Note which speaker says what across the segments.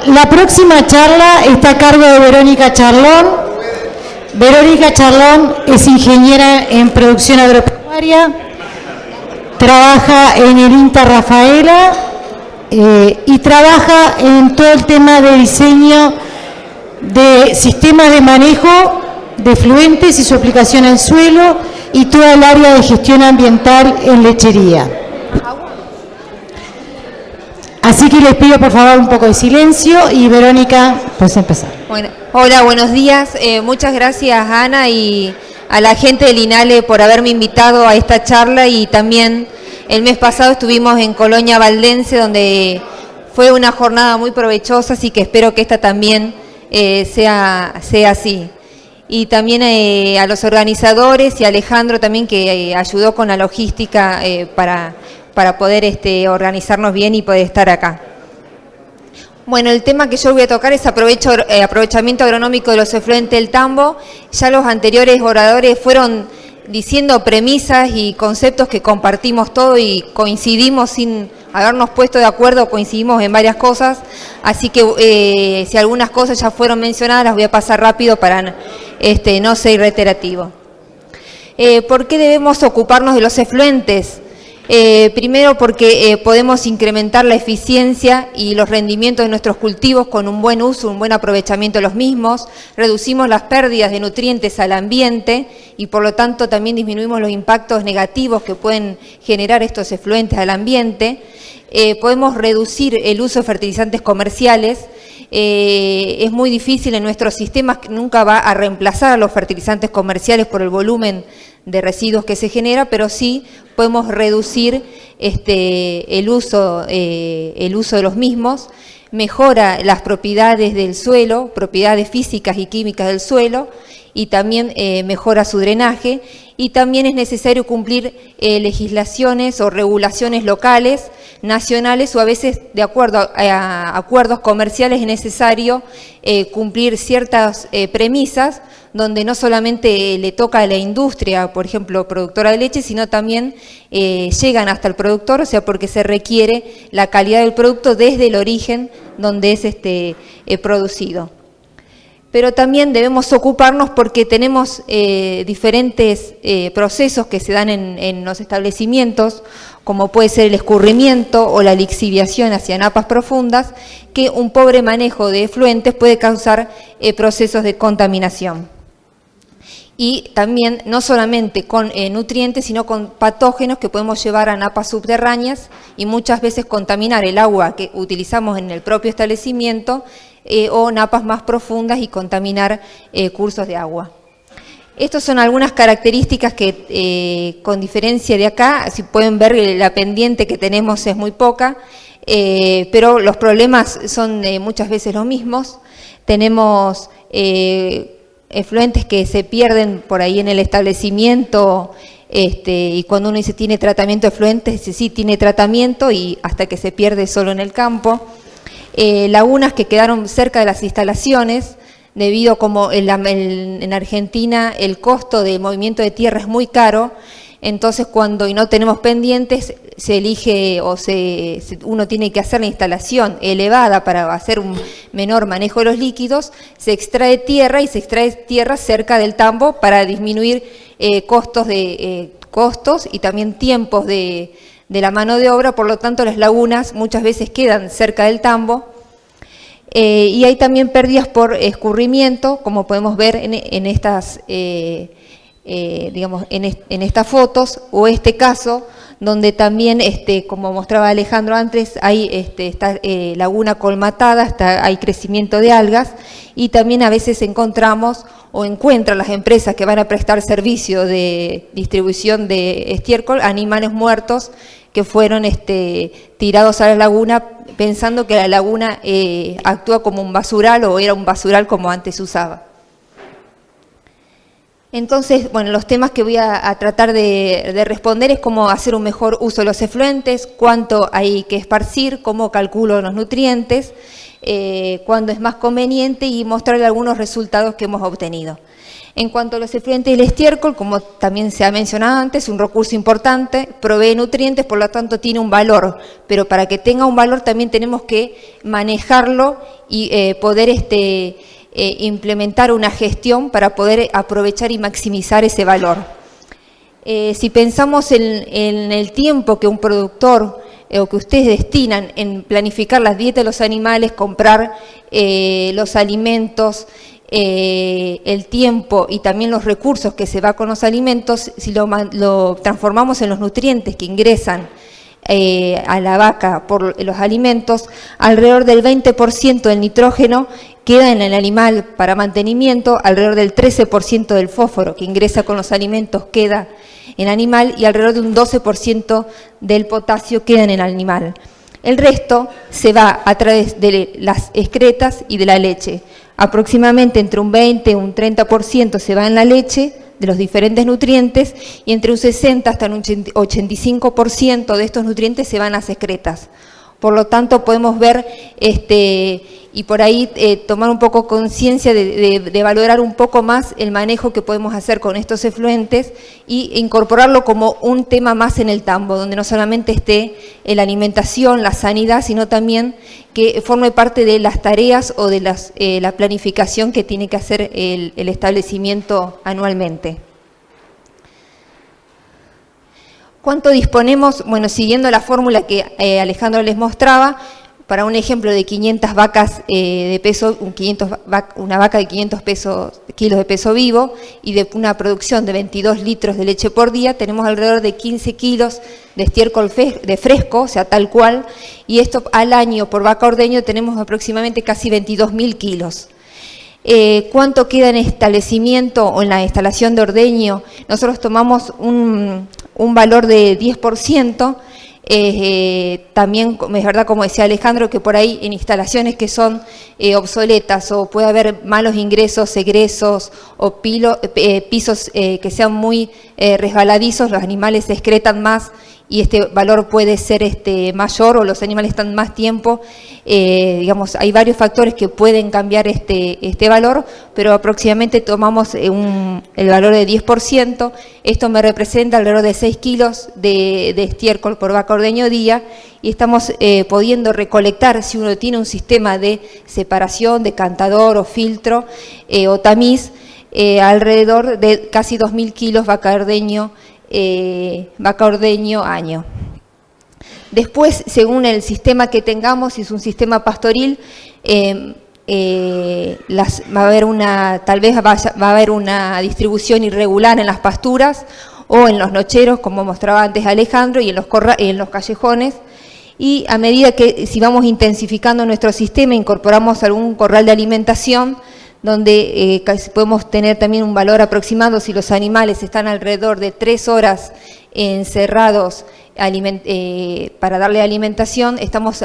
Speaker 1: La próxima charla está a cargo de Verónica Charlón. Verónica Charlón es ingeniera en producción agropecuaria, trabaja en el INTA Rafaela y trabaja en todo el tema de diseño de sistemas de manejo de efluentes y su aplicación al suelo y toda el área de gestión ambiental en lechería. Así que les pido por favor un poco de silencio y Verónica, puedes empezar.
Speaker 2: Bueno, hola, buenos días. Muchas gracias Ana y a la gente del INALE por haberme invitado a esta charla, y también el mes pasado estuvimos en Colonia Valdense, donde fue una jornada muy provechosa, así que espero que esta también sea así. Y también a los organizadores y a Alejandro también, que ayudó con la logística para poder organizarnos bien y poder estar acá. Bueno, el tema que yo voy a tocar es aprovechamiento agronómico de los efluentes del Tambo. Ya los anteriores oradores fueron diciendo premisas y conceptos que compartimos todo y coincidimos sin habernos puesto de acuerdo, coincidimos en varias cosas, así que si algunas cosas ya fueron mencionadas las voy a pasar rápido para no ser reiterativo. ¿Por qué debemos ocuparnos de los efluentes? Primero porque podemos incrementar la eficiencia y los rendimientos de nuestros cultivos con un buen uso, un buen aprovechamiento de los mismos, reducimos las pérdidas de nutrientes al ambiente y por lo tanto también disminuimos los impactos negativos que pueden generar estos efluentes al ambiente. Podemos reducir el uso de fertilizantes comerciales. Es muy difícil en nuestros sistemas, que nunca va a reemplazar a los fertilizantes comerciales por el volumen de residuos que se genera, pero sí podemos reducir el uso de los mismos, mejora las propiedades del suelo, propiedades físicas y químicas del suelo, y también mejora su drenaje, y también es necesario cumplir legislaciones o regulaciones locales, nacionales, o a veces de acuerdo a acuerdos comerciales es necesario cumplir ciertas premisas, donde no solamente le toca a la industria, por ejemplo, productora de leche, sino también llegan hasta el productor, o sea, porque se requiere la calidad del producto desde el origen donde es producido. Pero también debemos ocuparnos porque tenemos diferentes procesos que se dan en los establecimientos, como puede ser el escurrimiento o la lixiviación hacia napas profundas, que un pobre manejo de efluentes puede causar procesos de contaminación. Y también no solamente con nutrientes, sino con patógenos que podemos llevar a napas subterráneas y muchas veces contaminar el agua que utilizamos en el propio establecimiento o napas más profundas y contaminar cursos de agua. Estas son algunas características que, con diferencia de acá, si pueden ver, la pendiente que tenemos es muy poca, pero los problemas son muchas veces los mismos. Tenemos efluentes que se pierden por ahí en el establecimiento, y cuando uno dice tiene tratamiento de efluentes, dice sí, tiene tratamiento, y hasta que se pierde solo en el campo. Lagunas que quedaron cerca de las instalaciones, debido como en Argentina el costo de movimiento de tierra es muy caro, entonces cuando no tenemos pendientes se elige uno tiene que hacer la instalación elevada para hacer un menor manejo de los líquidos, se extrae tierra y se extrae tierra cerca del tambo para disminuir costos y también tiempos de la mano de obra, por lo tanto las lagunas muchas veces quedan cerca del tambo. Y hay también pérdidas por escurrimiento, como podemos ver en estas en estas fotos, o este caso, donde también, como mostraba Alejandro antes, hay esta laguna colmatada, hay crecimiento de algas, y también a veces encontramos o encuentran las empresas que van a prestar servicio de distribución de estiércol, animales muertos que fueron tirados a la laguna, pensando que la laguna actúa como un basural o era un basural como antes se usaba. Entonces, bueno, los temas que voy a tratar de responder es cómo hacer un mejor uso de los efluentes, cuánto hay que esparcir, cómo calculo los nutrientes, cuándo es más conveniente y mostrarle algunos resultados que hemos obtenido. En cuanto a los efluentes del estiércol, como también se ha mencionado antes, es un recurso importante, provee nutrientes, por lo tanto tiene un valor, pero para que tenga un valor también tenemos que manejarlo y poder implementar una gestión para poder aprovechar y maximizar ese valor. Si pensamos en el tiempo que un productor o que ustedes destinan en planificar las dietas de los animales, comprar los alimentos, el tiempo y también los recursos que se va con los alimentos, si lo transformamos en los nutrientes que ingresan a la vaca por los alimentos, alrededor del 20% del nitrógeno queda en el animal para mantenimiento, alrededor del 13% del fósforo que ingresa con los alimentos queda en el animal y alrededor de un 12% del potasio queda en el animal. El resto se va a través de las excretas y de la leche. Aproximadamente entre un 20 y un 30% se va en la leche de los diferentes nutrientes y entre un 60 hasta un 85% de estos nutrientes se van a las excretas. Por lo tanto, podemos ver y por ahí tomar un poco conciencia de valorar un poco más el manejo que podemos hacer con estos efluentes e incorporarlo como un tema más en el tambo, donde no solamente esté la alimentación, la sanidad, sino también que forme parte de las tareas o de la planificación que tiene que hacer el establecimiento anualmente. ¿Cuánto disponemos? Bueno, siguiendo la fórmula que Alejandro les mostraba, para un ejemplo de 500 vacas de peso, una vaca de 500 kilos de peso vivo y de una producción de 22 litros de leche por día, tenemos alrededor de 15 kilos de estiércol de fresco, o sea, tal cual, y esto al año por vaca ordeño tenemos aproximadamente casi 22.000 kilos. ¿Cuánto queda en establecimiento o en la instalación de ordeño? Nosotros tomamos un valor de 10%, también es verdad, como decía Alejandro, que por ahí en instalaciones que son obsoletas o puede haber malos ingresos, egresos o pisos que sean muy resbaladizos, los animales se excretan más y este valor puede ser mayor o los animales están más tiempo. Digamos, hay varios factores que pueden cambiar este valor, pero aproximadamente tomamos el valor de 10%. Esto me representa alrededor de 6 kilos de estiércol por vaca ordeño día y estamos pudiendo recolectar, si uno tiene un sistema de separación, de cantador o filtro o tamiz, alrededor de casi 2.000 kilos vaca ordeño año. Después, según el sistema que tengamos, si es un sistema pastoril, tal vez va a haber una distribución irregular en las pasturas o en los nocheros, como mostraba antes Alejandro, y en los callejones. Y a medida que si vamos intensificando nuestro sistema, incorporamos algún corral de alimentación, donde podemos tener también un valor aproximado si los animales están alrededor de 3 horas encerrados para darle alimentación, estamos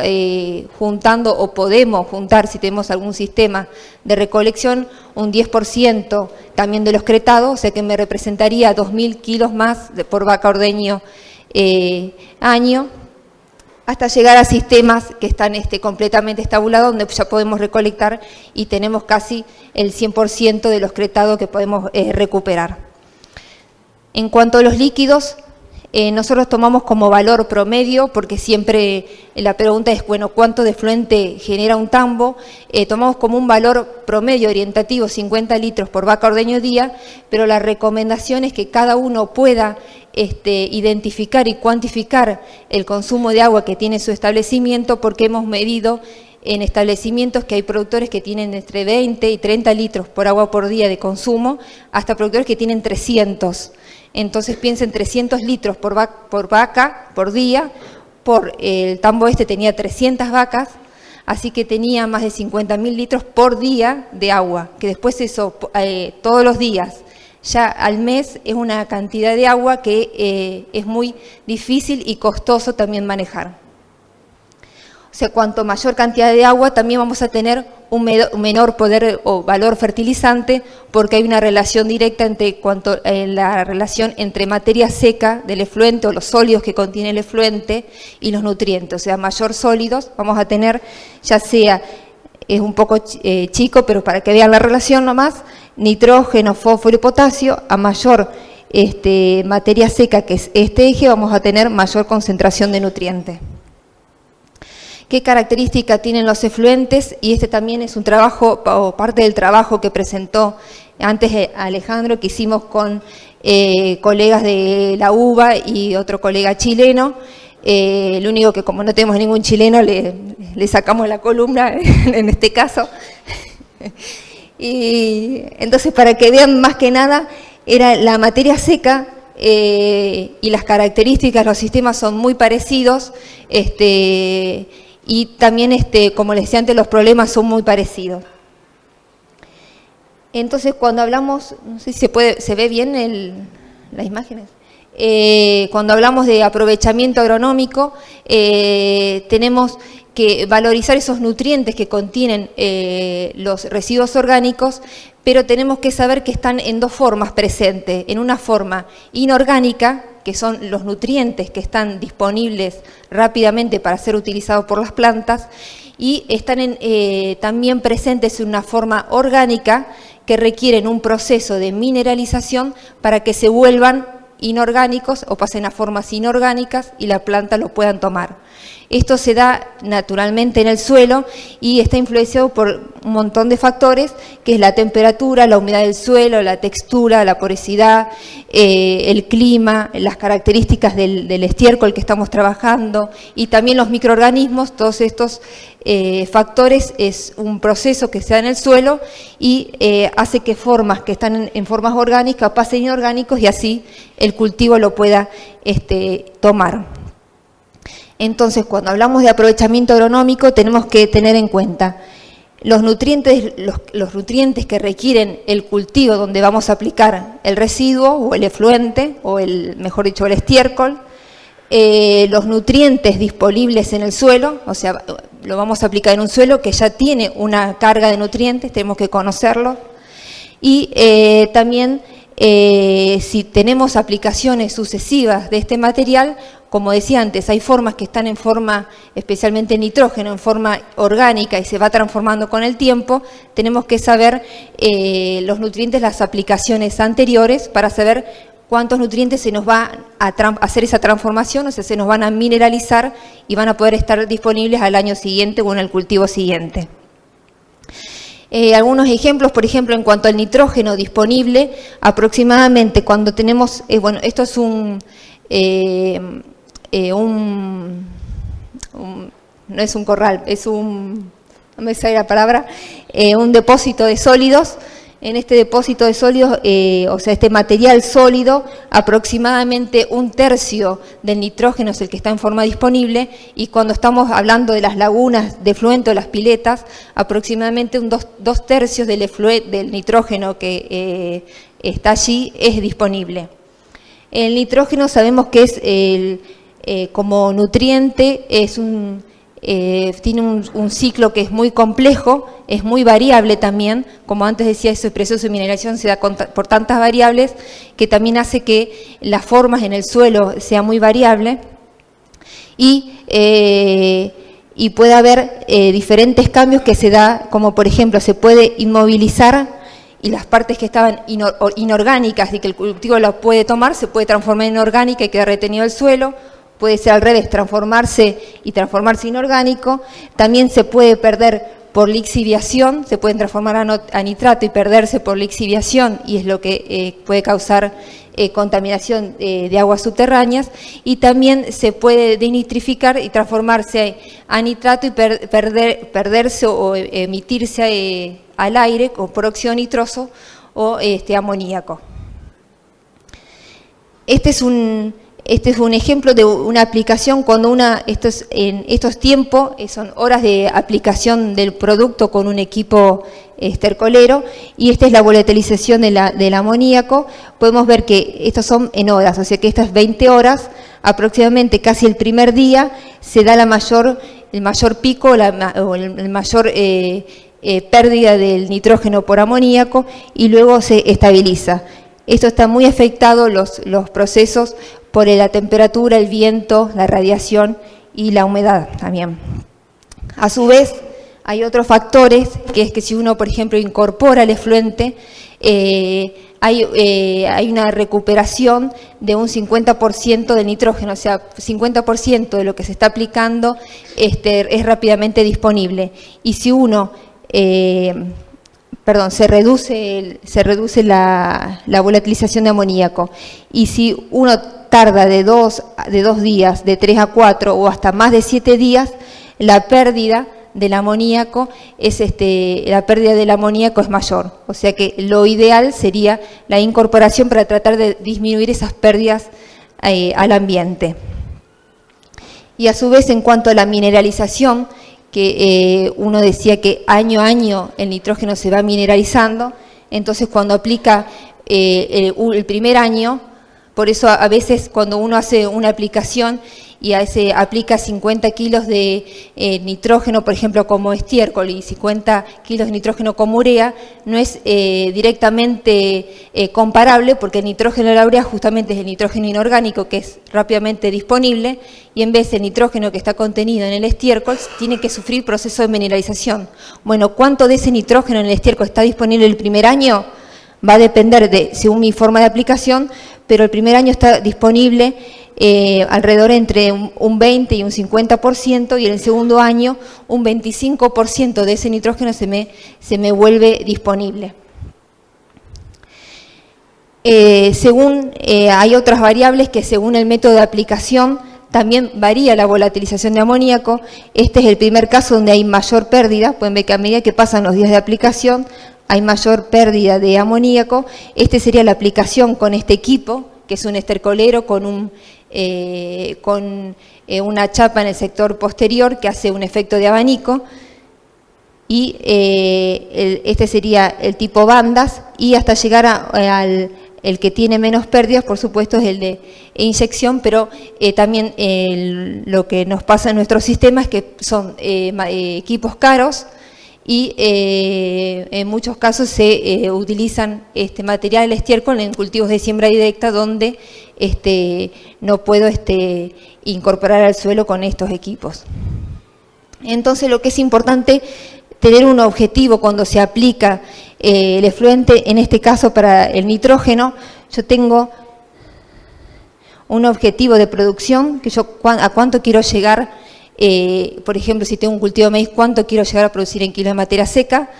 Speaker 2: juntando o podemos juntar, si tenemos algún sistema de recolección, un 10% también de los excretados, o sea que me representaría 2.000 kilos más por vaca ordeño año, hasta llegar a sistemas que están completamente estabulados, donde ya podemos recolectar y tenemos casi el 100% de los excretados que podemos recuperar. En cuanto a los líquidos, nosotros tomamos como valor promedio, porque siempre la pregunta es, bueno, ¿cuánto de efluente genera un tambo? Tomamos como un valor promedio orientativo 50 litros por vaca ordeño día, pero la recomendación es que cada uno pueda identificar y cuantificar el consumo de agua que tiene su establecimiento, porque hemos medido en establecimientos que hay productores que tienen entre 20 y 30 litros por agua por día de consumo, hasta productores que tienen 300. Entonces piensen 300 litros por vaca por día, el tambo tenía 300 vacas, así que tenía más de 50.000 litros por día de agua, que después eso todos los días, ya al mes es una cantidad de agua que es muy difícil y costoso también manejar. O sea, cuanto mayor cantidad de agua, también vamos a tener un menor poder o valor fertilizante, porque hay una relación directa la relación entre materia seca del efluente o los sólidos que contiene el efluente y los nutrientes. O sea, mayor sólidos vamos a tener, ya sea, es un poco chico, pero para que vean la relación nomás, nitrógeno, fósforo y potasio, a mayor materia seca que es este eje, vamos a tener mayor concentración de nutrientes. ¿Qué características tienen los efluentes? Y este también es un trabajo, o parte del trabajo que presentó antes Alejandro, que hicimos con colegas de la UBA y otro colega chileno. Lo único que como no tenemos ningún chileno, le sacamos la columna en este caso. Y entonces, para que vean más que nada, era la materia seca y las características, los sistemas son muy parecidos, y también, como les decía antes, los problemas son muy parecidos. Entonces, cuando hablamos, no sé si se ve bien las imágenes. Cuando hablamos de aprovechamiento agronómico, tenemos que valorizar esos nutrientes que contienen los residuos orgánicos, pero tenemos que saber que están en dos formas presentes. En una forma inorgánica, que son los nutrientes que están disponibles rápidamente para ser utilizados por las plantas, y están también presentes en una forma orgánica que requieren un proceso de mineralización para que se vuelvan inorgánicos o pasen a formas inorgánicas y la planta lo puedan tomar. Esto se da naturalmente en el suelo y está influenciado por un montón de factores, que es la temperatura, la humedad del suelo, la textura, la porosidad, el clima, las características del estiércol que estamos trabajando y también los microorganismos. Todos estos factores es un proceso que se da en el suelo y hace que formas que están en formas orgánicas pasen inorgánicos y así el cultivo lo pueda tomar. Entonces, cuando hablamos de aprovechamiento agronómico, tenemos que tener en cuenta los nutrientes que requieren el cultivo donde vamos a aplicar el residuo o el efluente, o mejor dicho, el estiércol, los nutrientes disponibles en el suelo, o sea, lo vamos a aplicar en un suelo que ya tiene una carga de nutrientes, tenemos que conocerlo, y también si tenemos aplicaciones sucesivas de este material, como decía antes, hay formas que están en forma, especialmente nitrógeno, en forma orgánica y se va transformando con el tiempo. Tenemos que saber los nutrientes, las aplicaciones anteriores, para saber cuántos nutrientes se nos va a hacer esa transformación, o sea, se nos van a mineralizar y van a poder estar disponibles al año siguiente o en el cultivo siguiente. Algunos ejemplos, por ejemplo, en cuanto al nitrógeno disponible, aproximadamente cuando tenemos, bueno, esto es no es un corral, es no me sale la palabra, un depósito de sólidos. En este depósito de sólidos, o sea, este material sólido, aproximadamente 1/3 del nitrógeno es el que está en forma disponible, y cuando estamos hablando de las lagunas de efluente o las piletas, aproximadamente 2/3 del nitrógeno que está allí es disponible. El nitrógeno sabemos que es como nutriente, tiene un ciclo que es muy complejo, es muy variable también, como antes decía, ese proceso de mineralización se da por tantas variables que también hace que las formas en el suelo sea muy variable y puede haber diferentes cambios que se da, como por ejemplo se puede inmovilizar y las partes que estaban inorgánicas y que el cultivo las puede tomar, se puede transformar en orgánica y queda retenido el suelo. Puede ser al revés, transformarse inorgánico. También se puede perder por lixiviación, se pueden transformar a nitrato y perderse por lixiviación, y es lo que puede causar contaminación de aguas subterráneas. Y también se puede denitrificar y transformarse a nitrato y perderse o emitirse al aire por óxido nitroso o amoníaco. Este es un ejemplo de una aplicación cuando en estos tiempos, son horas de aplicación del producto con un equipo estercolero, y esta es la volatilización del amoníaco. Podemos ver que estos son en horas, o sea que estas 20 horas, aproximadamente casi el primer día, se da el mayor pico o el mayor pérdida del nitrógeno por amoníaco, y luego se estabiliza. Esto está muy afectado, los procesos, por la temperatura, el viento, la radiación y la humedad también. A su vez, hay otros factores, que es que si uno, por ejemplo, incorpora el efluente, hay una recuperación de un 50% del nitrógeno, o sea, 50% de lo que se está aplicando es rápidamente disponible. Y si uno, se reduce la volatilización de amoníaco. Y si uno tarda de 2 días, de 3 a 4 o hasta más de 7 días, la pérdida del amoníaco es mayor. O sea que lo ideal sería la incorporación para tratar de disminuir esas pérdidas al ambiente. Y a su vez, en cuanto a la mineralización, que uno decía que año a año el nitrógeno se va mineralizando, entonces cuando aplica el primer año, por eso a veces cuando uno hace una aplicación y aplica 50 kilos de nitrógeno, por ejemplo, como estiércol, y 50 kilos de nitrógeno como urea, no es directamente comparable, porque el nitrógeno de la urea justamente es el nitrógeno inorgánico que es rápidamente disponible, y en vez del nitrógeno que está contenido en el estiércol, tiene que sufrir proceso de mineralización. Bueno, ¿cuánto de ese nitrógeno en el estiércol está disponible el primer año? Va a depender según mi forma de aplicación, pero el primer año está disponible alrededor entre un 20 y un 50%, y en el segundo año un 25% de ese nitrógeno se me vuelve disponible. Hay otras variables que según el método de aplicación también varía la volatilización de amoníaco. Este es el primer caso donde hay mayor pérdida. Pueden ver que a medida que pasan los días de aplicación hay mayor pérdida de amoníaco. Este sería la aplicación con este equipo, que es un estercolero con una chapa en el sector posterior que hace un efecto de abanico, y este sería el tipo bandas, y hasta llegar al que tiene menos pérdidas, por supuesto, es el de inyección, pero también lo que nos pasa en nuestro sistema es que son equipos caros, y en muchos casos se utilizan material del estiércol en cultivos de siembra directa, donde no puedo incorporar al suelo con estos equipos. Entonces, lo que es importante tener un objetivo cuando se aplica el efluente, en este caso para el nitrógeno. Yo tengo un objetivo de producción, que yo a cuánto quiero llegar. Por ejemplo, si tengo un cultivo de maíz, ¿cuánto quiero llegar a producir en kilos de materia seca?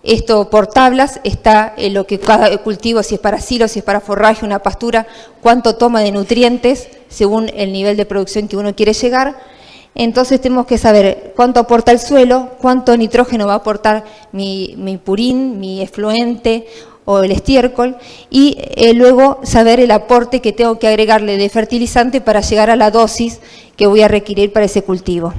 Speaker 2: Esto por tablas está en lo que cada cultivo, si es para silo, si es para forraje, una pastura, cuánto toma de nutrientes según el nivel de producción que uno quiere llegar. Entonces tenemos que saber cuánto aporta el suelo, cuánto nitrógeno va a aportar mi purín, mi efluente o el estiércol, y luego saber el aporte que tengo que agregarle de fertilizante para llegar a la dosis que voy a requerir para ese cultivo.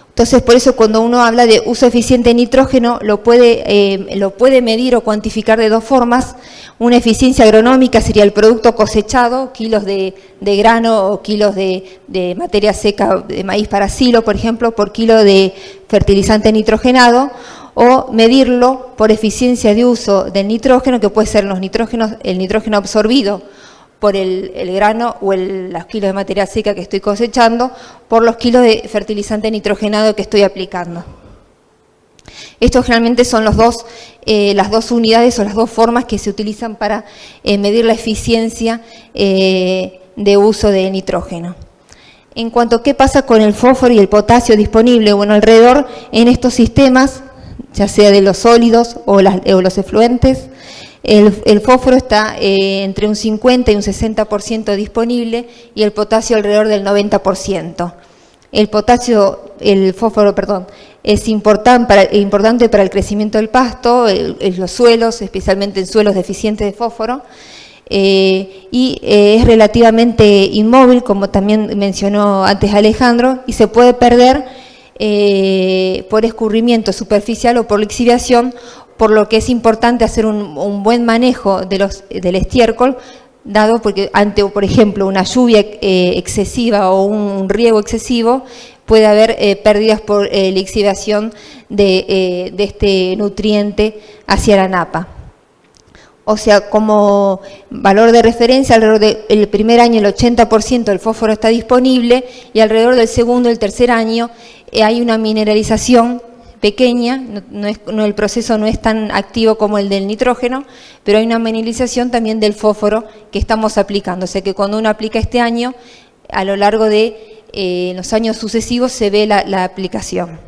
Speaker 2: Entonces, por eso cuando uno habla de uso eficiente de nitrógeno, lo puede medir o cuantificar de dos formas. Una eficiencia agronómica sería el producto cosechado, kilos de grano o kilos de materia seca de maíz para silo, por ejemplo, por kilo de fertilizante nitrogenado, o medirlo por eficiencia de uso del nitrógeno, que puede ser el nitrógeno absorbido por el grano o los kilos de materia seca que estoy cosechando, por los kilos de fertilizante nitrogenado que estoy aplicando. Estos generalmente son las dos unidades o las dos formas que se utilizan para medir la eficiencia de uso de nitrógeno. En cuanto a qué pasa con el fósforo y el potasio disponible, bueno, alrededor en estos sistemas, ya sea de los sólidos o los efluentes, el fósforo está entre un 50 y un 60% disponible, y el potasio alrededor del 90%. El fósforo, es importante para el crecimiento del pasto, en los suelos, especialmente en suelos deficientes de fósforo, y es relativamente inmóvil, como también mencionó antes Alejandro, y se puede perder por escurrimiento superficial o por lixiviación, por lo que es importante hacer un buen manejo del estiércol, dado porque ante, por ejemplo, una lluvia excesiva o un riego excesivo, puede haber pérdidas por lixiviación de este nutriente hacia la napa. O sea, como valor de referencia, alrededor del primer año el 80% del fósforo está disponible, y alrededor del segundo y el tercer año hay una mineralización pequeña, el proceso no es tan activo como el del nitrógeno, pero hay una mineralización también del fósforo que estamos aplicando. O sea que cuando uno aplica este año, a lo largo de los años sucesivos se ve la aplicación.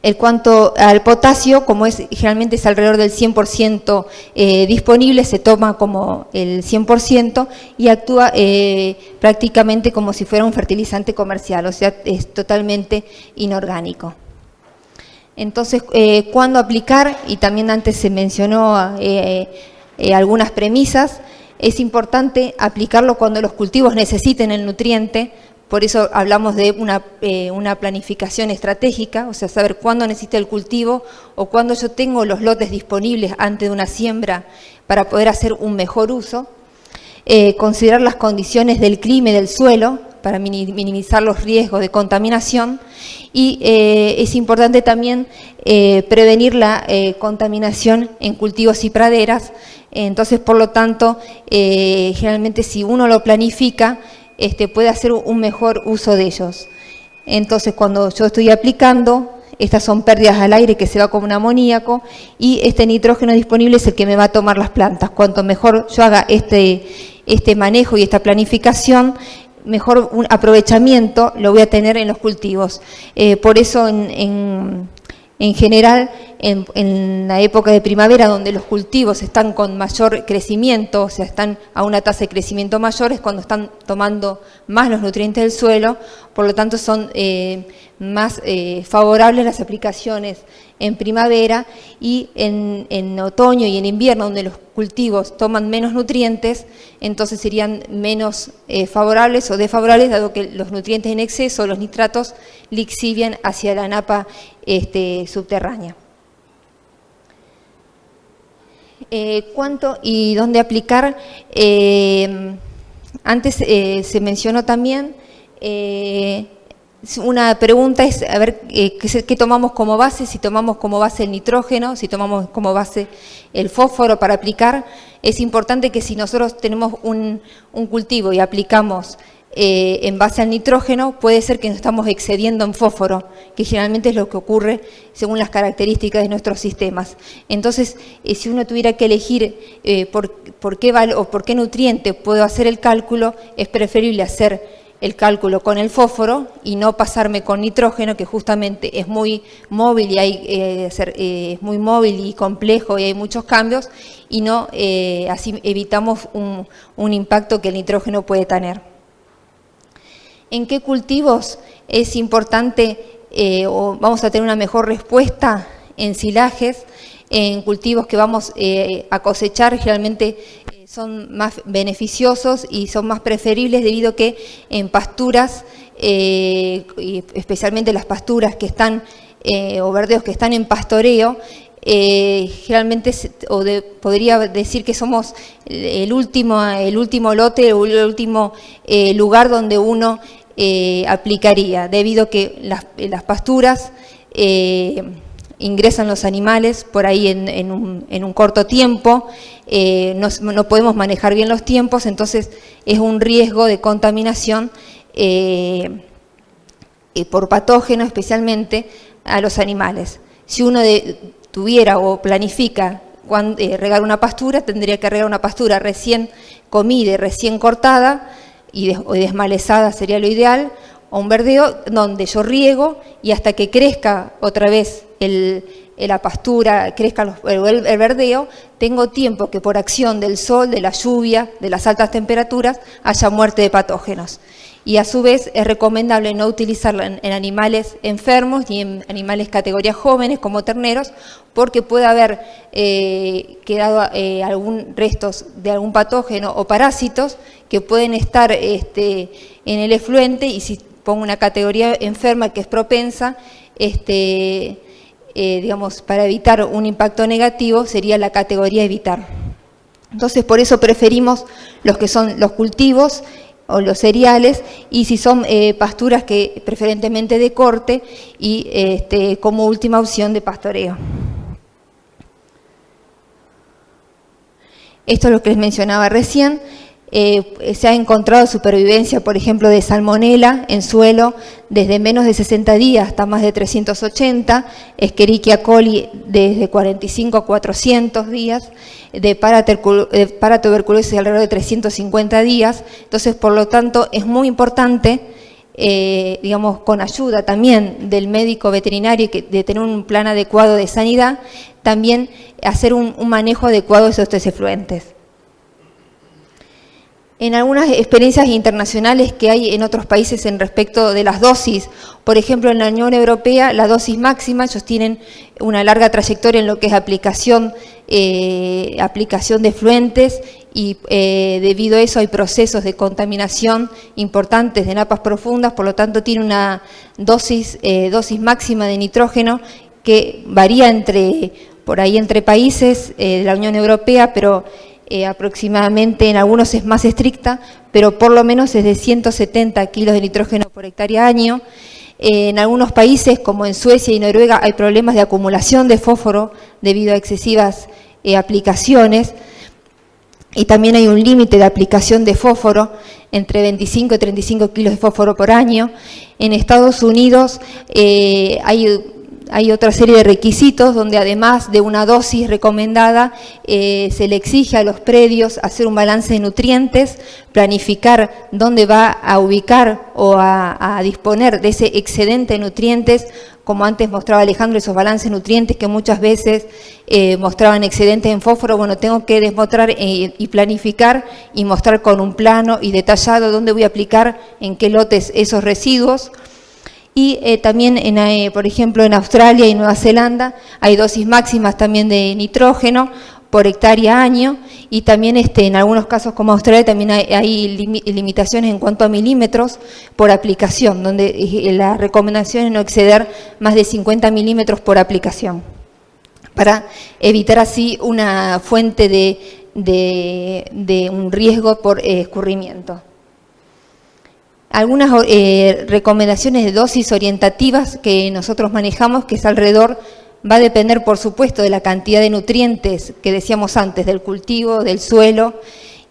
Speaker 2: En cuanto al potasio, como generalmente es alrededor del 100% disponible, se toma como el 100% y actúa prácticamente como si fuera un fertilizante comercial, o sea, es totalmente inorgánico. Entonces, ¿cuándo aplicar? Y también antes se mencionó algunas premisas. Es importante aplicarlo cuando los cultivos necesiten el nutriente. Por eso hablamos de una planificación estratégica, o sea, saber cuándo necesita el cultivo o cuándo yo tengo los lotes disponibles antes de una siembra para poder hacer un mejor uso. Considerar las condiciones del clima y del suelo para minimizar los riesgos de contaminación. Y es importante también prevenir la contaminación en cultivos y praderas. Entonces, por lo tanto, generalmente si uno lo planifica, puede hacer un mejor uso de ellos. Entonces, cuando yo estoy aplicando, estas son pérdidas al aire que se va como un amoníaco y este nitrógeno disponible es el que me va a tomar las plantas. Cuanto mejor yo haga este manejo y esta planificación, mejor un aprovechamiento lo voy a tener en los cultivos. Por eso, en general, en la época de primavera, donde los cultivos están con mayor crecimiento, o sea, están a una tasa de crecimiento mayor, es cuando están tomando más los nutrientes del suelo, por lo tanto son más favorables las aplicaciones en primavera, y en otoño y en invierno, donde los cultivos toman menos nutrientes, entonces serían menos favorables o desfavorables, dado que los nutrientes en exceso, los nitratos, lixivian hacia la napa subterránea. ¿Cuánto y dónde aplicar? Antes se mencionó también, una pregunta es, a ver, ¿qué tomamos como base? Si tomamos como base el nitrógeno, si tomamos como base el fósforo para aplicar. Es importante que si nosotros tenemos un cultivo y aplicamos en base al nitrógeno, puede ser que nos estamos excediendo en fósforo, que generalmente es lo que ocurre según las características de nuestros sistemas. Entonces, si uno tuviera que elegir por qué nutriente puedo hacer el cálculo, es preferible hacer el cálculo con el fósforo y no pasarme con nitrógeno, que justamente es muy móvil y es muy móvil y complejo y hay muchos cambios, y no así evitamos un impacto que el nitrógeno puede tener. ¿En qué cultivos es importante o vamos a tener una mejor respuesta? En silajes, en cultivos que vamos a cosechar, generalmente son más beneficiosos y son más preferibles, debido a que en pasturas, y especialmente las pasturas que están, o verdeos que están en pastoreo, generalmente podría decir que somos el último lote o el último lugar donde uno aplicaría, debido a que las pasturas ingresan los animales por ahí en un corto tiempo, no podemos manejar bien los tiempos, entonces es un riesgo de contaminación por patógenos, especialmente a los animales. Si uno tuviera o planifica regar una pastura, tendría que regar una pastura recién comida y recién cortada, o desmalezada sería lo ideal, o un verdeo donde yo riego y hasta que crezca otra vez la pastura, crezca el verdeo, tengo tiempo que por acción del sol, de la lluvia, de las altas temperaturas, haya muerte de patógenos. Y a su vez es recomendable no utilizarla en animales enfermos ni en animales categorías jóvenes como terneros, porque puede haber quedado algún restos de algún patógeno o parásitos que pueden estar en el efluente, y si pongo una categoría enferma que es propensa, digamos, para evitar un impacto negativo sería la categoría evitar. Entonces, por eso preferimos los que son los cultivos o los cereales, y si son pasturas que preferentemente de corte, y como última opción de pastoreo. Esto es lo que les mencionaba recién. se ha encontrado supervivencia, por ejemplo, de salmonela en suelo desde menos de 60 días hasta más de 380, Escherichia coli desde 45 a 400 días, de paratuberculosis alrededor de 350 días. Entonces, por lo tanto, es muy importante, digamos, con ayuda también del médico veterinario, de tener un plan adecuado de sanidad, también hacer un manejo adecuado de esos efluentes. En algunas experiencias internacionales que hay en otros países en respecto de las dosis, por ejemplo en la Unión Europea, la dosis máxima, ellos tienen una larga trayectoria en lo que es aplicación de efluentes y debido a eso hay procesos de contaminación importantes de napas profundas, por lo tanto tiene una dosis máxima de nitrógeno que varía por ahí entre países de la Unión Europea, pero aproximadamente en algunos es más estricta, pero por lo menos es de 170 kilos de nitrógeno por hectárea año. En algunos países, como en Suecia y Noruega, hay problemas de acumulación de fósforo debido a excesivas aplicaciones, y también hay un límite de aplicación de fósforo entre 25 y 35 kilos de fósforo por año. En Estados Unidos hay otra serie de requisitos donde además de una dosis recomendada se le exige a los predios hacer un balance de nutrientes, planificar dónde va a ubicar o a disponer de ese excedente de nutrientes, como antes mostraba Alejandro, esos balances de nutrientes que muchas veces mostraban excedentes en fósforo. Bueno, tengo que demostrar y planificar y mostrar con un plano y detallado dónde voy a aplicar, en qué lotes esos residuos. Y también, por ejemplo, en Australia y Nueva Zelanda hay dosis máximas también de nitrógeno por hectárea año, y también en algunos casos como Australia también hay limitaciones en cuanto a milímetros por aplicación, donde la recomendación es no exceder más de 50 milímetros por aplicación, para evitar así una fuente de un riesgo por escurrimiento. Algunas recomendaciones de dosis orientativas que nosotros manejamos, que es alrededor, va a depender por supuesto de la cantidad de nutrientes que decíamos antes, del cultivo, del suelo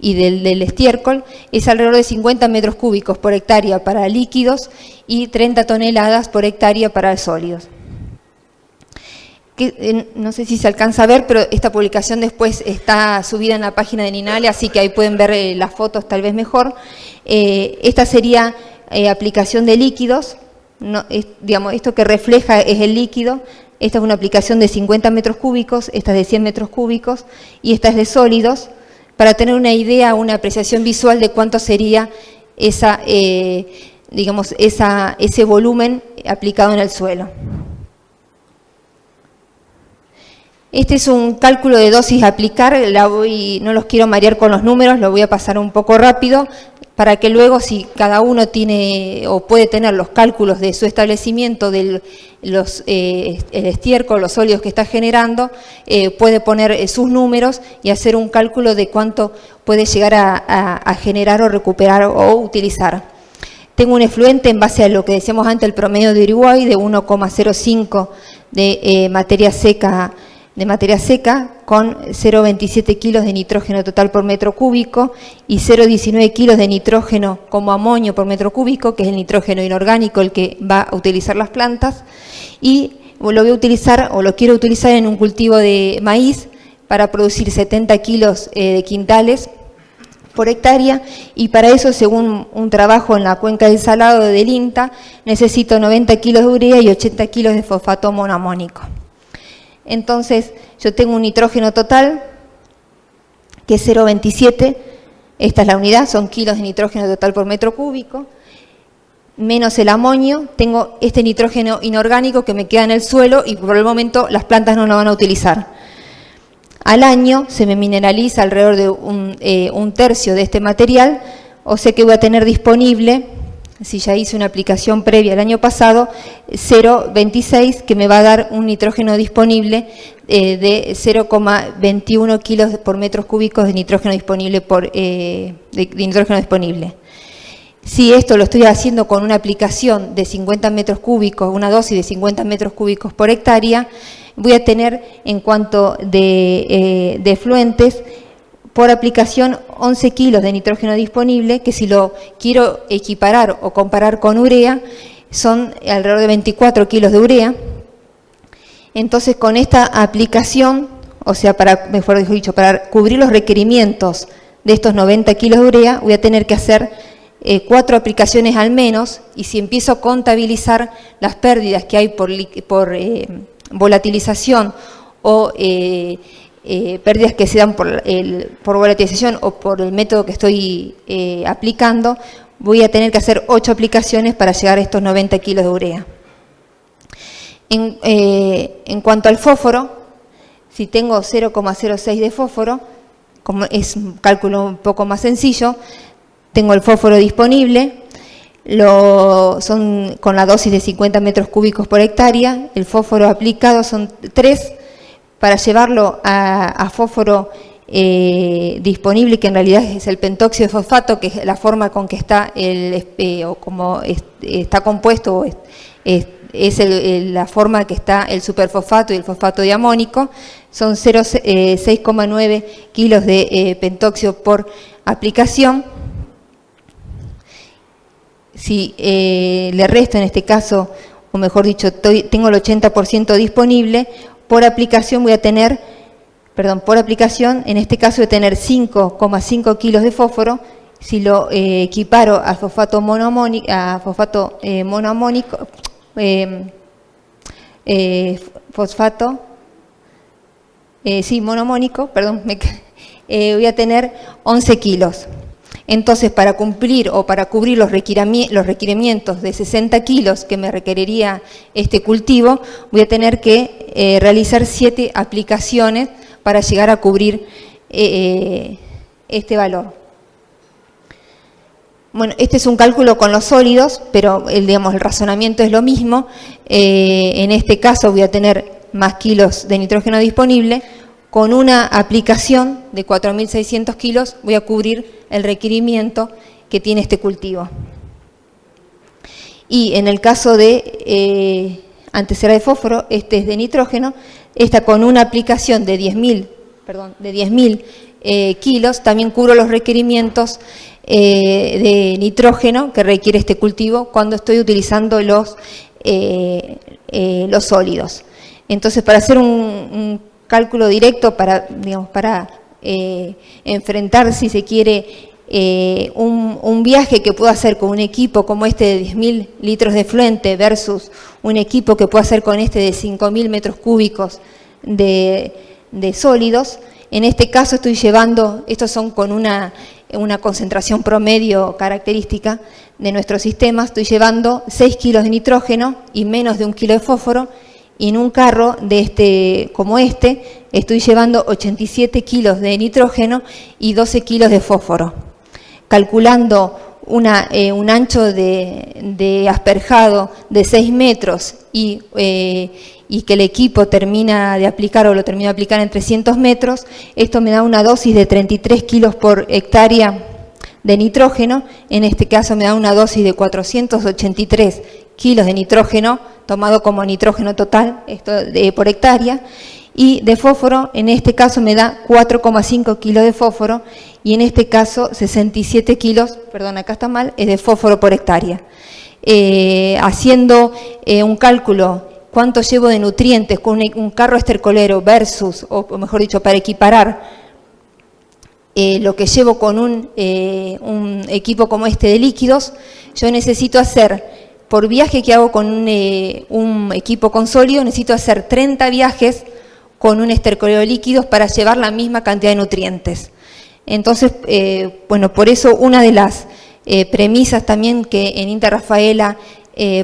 Speaker 2: y del estiércol, es alrededor de 50 metros cúbicos por hectárea para líquidos y 30 toneladas por hectárea para sólidos. No sé si se alcanza a ver, pero esta publicación después está subida en la página de NINALE, así que ahí pueden ver las fotos tal vez mejor. Esta sería aplicación de líquidos, digamos, esto que refleja es el líquido. Esta es una aplicación de 50 metros cúbicos, esta es de 100 metros cúbicos y esta es de sólidos, para tener una idea, una apreciación visual de cuánto sería ese volumen aplicado en el suelo. Este es un cálculo de dosis a aplicar, no los quiero marear con los números, lo voy a pasar un poco rápido, para que luego, si cada uno tiene o puede tener los cálculos de su establecimiento, el estiércol, los sólidos que está generando, puede poner sus números y hacer un cálculo de cuánto puede llegar a generar o recuperar o utilizar. Tengo un efluente en base a lo que decíamos antes, el promedio de Uruguay, de 1,05 de materia seca con 0,27 kilos de nitrógeno total por metro cúbico y 0,19 kilos de nitrógeno como amonio por metro cúbico, que es el nitrógeno inorgánico el que va a utilizar las plantas, y lo voy a utilizar o lo quiero utilizar en un cultivo de maíz para producir 70 kilos de quintales por hectárea, y para eso, según un trabajo en la cuenca del Salado del INTA, necesito 90 kilos de urea y 80 kilos de fosfato monoamónico. Entonces, yo tengo un nitrógeno total que es 0,27, esta es la unidad, son kilos de nitrógeno total por metro cúbico, menos el amonio, tengo este nitrógeno inorgánico que me queda en el suelo y por el momento las plantas no lo van a utilizar. Al año se me mineraliza alrededor de un tercio de este material, o sea que voy a tener disponible, si ya hice una aplicación previa el año pasado, 0,26, que me va a dar un nitrógeno disponible de 0,21 kilos por metros cúbicos de nitrógeno disponible. Si esto lo estoy haciendo con una aplicación de 50 metros cúbicos, una dosis de 50 metros cúbicos por hectárea, voy a tener, en cuanto de efluentes, por aplicación 11 kilos de nitrógeno disponible, que si lo quiero equiparar o comparar con urea, son alrededor de 24 kilos de urea. Entonces, con esta aplicación, o sea, mejor dicho, para cubrir los requerimientos de estos 90 kilos de urea, voy a tener que hacer 4 aplicaciones al menos, y si empiezo a contabilizar las pérdidas que hay por volatilización o pérdidas que se dan por volatilización o por el método que estoy aplicando, voy a tener que hacer 8 aplicaciones para llegar a estos 90 kilos de urea. En cuanto al fósforo, si tengo 0,06 de fósforo, como es un cálculo un poco más sencillo, tengo el fósforo disponible, son con la dosis de 50 metros cúbicos por hectárea, el fósforo aplicado son 3, para llevarlo a fósforo disponible, que en realidad es el pentóxido de fosfato, que es la forma con que está o como está compuesto, es la forma que está el superfosfato y el fosfato diamónico, son 6,9 kilos de pentóxido por aplicación. Si le resto en este caso, o mejor dicho, tengo el 80% disponible, por aplicación voy a tener, por aplicación, en este caso voy a tener 5,5 kilos de fósforo. Si lo equiparo al fosfato monoamónico, monoamónico, voy a tener 11 kilos. Entonces, para cumplir o para cubrir los requerimientos de 60 kilos que me requeriría este cultivo, voy a tener que realizar 7 aplicaciones para llegar a cubrir este valor. Bueno, este es un cálculo con los sólidos, pero el razonamiento es lo mismo. En este caso voy a tener más kilos de nitrógeno disponible. Con una aplicación de 4.600 kilos voy a cubrir el requerimiento que tiene este cultivo. Y en el caso de antecera de fósforo, este es de nitrógeno, esta con una aplicación de 10.000 kilos, también cubro los requerimientos de nitrógeno que requiere este cultivo cuando estoy utilizando los sólidos. Entonces, para hacer un cálculo directo, para enfrentar, si se quiere, un viaje que puedo hacer con un equipo como este de 10.000 litros de fluente versus un equipo que puedo hacer con este de 5.000 metros cúbicos de sólidos, en este caso estoy llevando, estos son con una concentración promedio característica de nuestro sistema, estoy llevando 6 kilos de nitrógeno y menos de 1 kilo de fósforo, y en un carro como este estoy llevando 87 kilos de nitrógeno y 12 kilos de fósforo. Calculando un ancho de asperjado de 6 metros y que el equipo termina de aplicar o lo termina de aplicar en 300 metros, esto me da una dosis de 33 kilos por hectárea de nitrógeno. En este caso me da una dosis de 483 kilos de nitrógeno, tomado como nitrógeno total por hectárea, y de fósforo, en este caso me da 4,5 kilos de fósforo, y en este caso 67 kilos, perdón, acá está mal, es de fósforo por hectárea. Haciendo un cálculo, cuánto llevo de nutrientes con un carro estercolero versus, o mejor dicho, para equiparar lo que llevo con un equipo como este de líquidos, yo necesito hacer, por viaje que hago con un equipo con sólido, necesito hacer 30 viajes con un estercolero de líquidos para llevar la misma cantidad de nutrientes. Entonces, bueno, por eso una de las premisas también que en Interrafaela